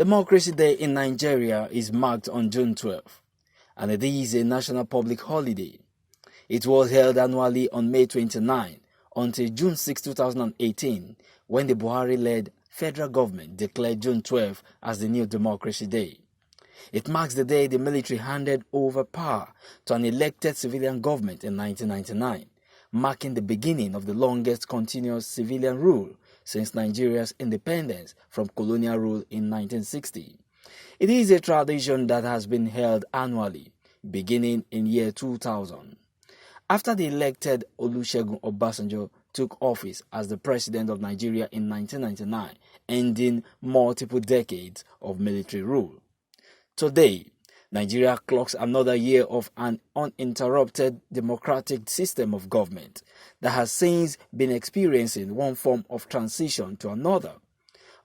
Democracy Day in Nigeria is marked on June 12th, and it is a national public holiday. It was held annually on May 29 until June 6, 2018, when the Buhari-led Federal Government declared June 12 as the new Democracy Day. It marks the day the military handed over power to an elected civilian government in 1999, marking the beginning of the longest continuous civilian rule since Nigeria's independence from colonial rule in 1960. It is a tradition that has been held annually, beginning in year 2000. After the elected Olusegun Obasanjo took office as the president of Nigeria in 1999, ending multiple decades of military rule. Today, Nigeria clocks another year of an uninterrupted democratic system of government that has since been experiencing one form of transition to another.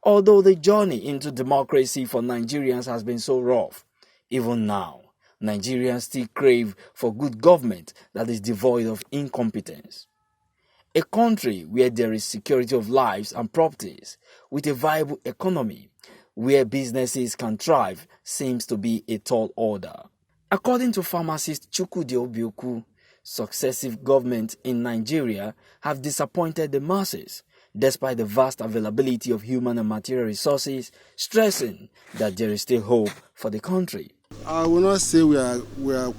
Although the journey into democracy for Nigerians has been so rough, even now, Nigerians still crave for good government that is devoid of incompetence. A country where there is security of lives and properties, with a viable economy, where businesses can thrive, seems to be a tall order. According to pharmacist Chukwudi Obioku, successive governments in Nigeria have disappointed the masses, despite the vast availability of human and material resources, stressing that there is still hope for the country. I will not say we are where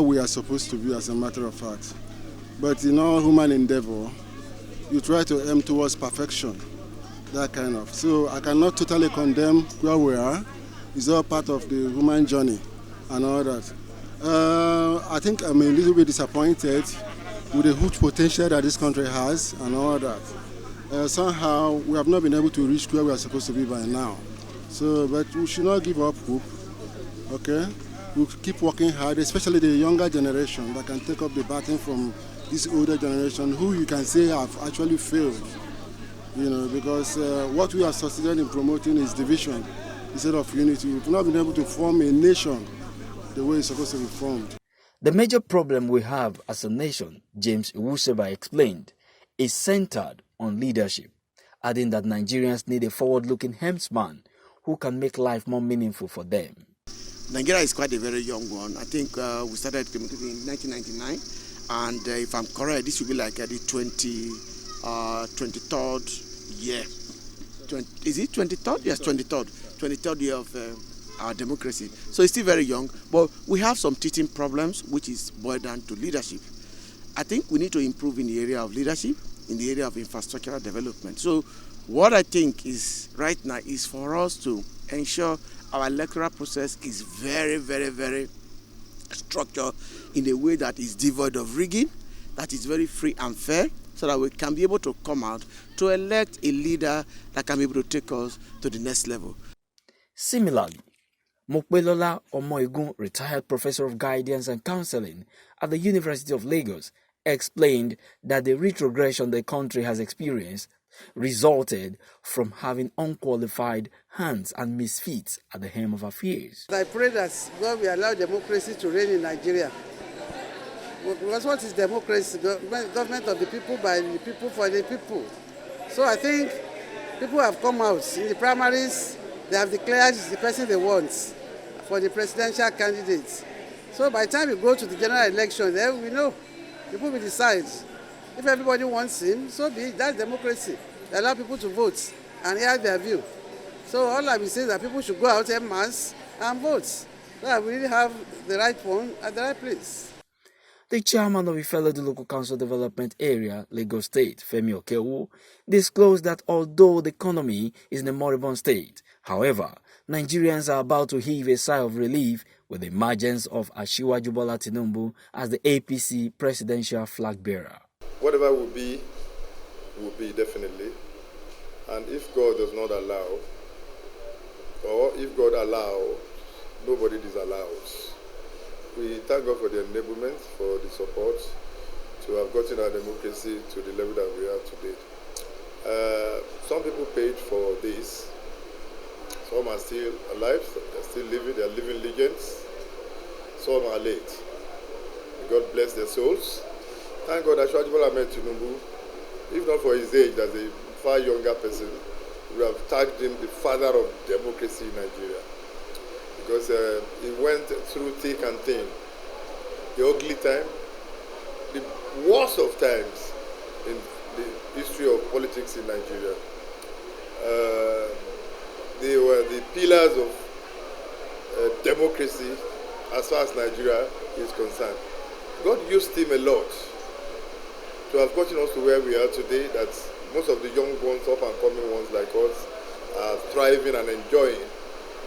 we are supposed to be, as a matter of fact. But in all human endeavor, you try to aim towards perfection. That kind of. So I cannot totally condemn where we are. It's all part of the human journey and all that. I think I'm a little bit disappointed with the huge potential that this country has and all that. Somehow we have not been able to reach where we are supposed to be by now. So, but we should not give up hope. Okay, we'll keep working hard, especially the younger generation that can take up the baton from this older generation, who you can say have actually failed. You know, because what we have succeeded in promoting is division instead of unity. We've not been able to form a nation the way it's supposed to be formed. The major problem we have as a nation, James Iwuseba explained, is centered on leadership, adding that Nigerians need a forward-looking helmsman who can make life more meaningful for them. Nigeria is quite a very young one. I think we started democracy in 1999, and if I'm correct, this will be like the 23rd year. Is it 23rd? Yes, 23rd year of our democracy. So it's still very young, but we have some teething problems, which is boiled down to leadership. I think we need to improve in the area of leadership, in the area of infrastructural development. So what I think is right now is for us to ensure our electoral process is very, very, very structured in a way that is devoid of rigging, that is very free and fair, so that we can be able to come out to elect a leader that can be able to take us to the next level. Similarly, Mopelola Omoigun, retired professor of guidance and counseling at the University of Lagos, explained that the retrogression the country has experienced resulted from having unqualified hands and misfits at the helm of affairs. I pray that God will allow democracy to reign in Nigeria. Because what is democracy? Government of the people, by the people, for the people. So I think people have come out in the primaries. They have declared the person they want for the presidential candidates. So by the time we go to the general election, then we know people will decide. If everybody wants him, so be it. That's democracy. They allow people to vote and hear their view. So all I will say is that people should go out en masse and vote. So that we really have the right one at the right place. The chairman of the Local Council Development Area, Lagos State, Femi Okewo, disclosed that although the economy is in a moribund state, however, Nigerians are about to heave a sigh of relief with the emergence of Asiwaju Bola Tinubu as the APC presidential flag bearer. Whatever will be definitely. And if God does not allow, or if God allows, nobody disallows. We thank God for the enablement, for the support to have gotten our democracy to the level that we are today. Some people paid for this. Some are still alive, they're still living, they're living legends. Some are late. God bless their souls. Thank God that Asiwaju Bola Tinubu, if not for his age as a far younger person, we have tagged him the father of democracy in Nigeria, because he went through thick and thin, the ugly time, the worst of times in the history of politics in Nigeria. They were the pillars of democracy as far as Nigeria is concerned. God used him a lot to have gotten us to where we are today, that most of the young ones, up and coming ones like us, are thriving and enjoying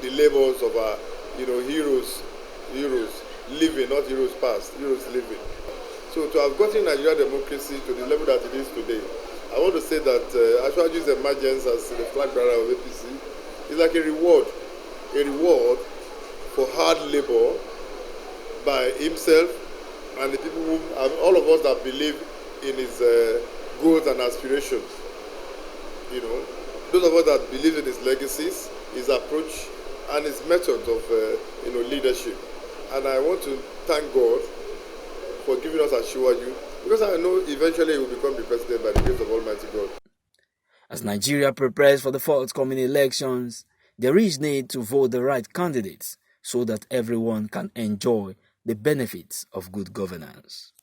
the labors of our, heroes living, not heroes past, heroes living. So to have gotten Nigeria democracy to the level that it is today, I want to say that Ashwaju's emergence as the flag bearer of APC is like a reward for hard labor by himself and the people whom, all of us that believe in his goals and aspirations. Those of us that believe in his legacies, his approach, and his methods of leadership. And I want to thank God for giving us Ashwaju, because I know eventually he will become the president by the grace of Almighty God. As Nigeria prepares for the forthcoming elections, there is need to vote the right candidates so that everyone can enjoy the benefits of good governance.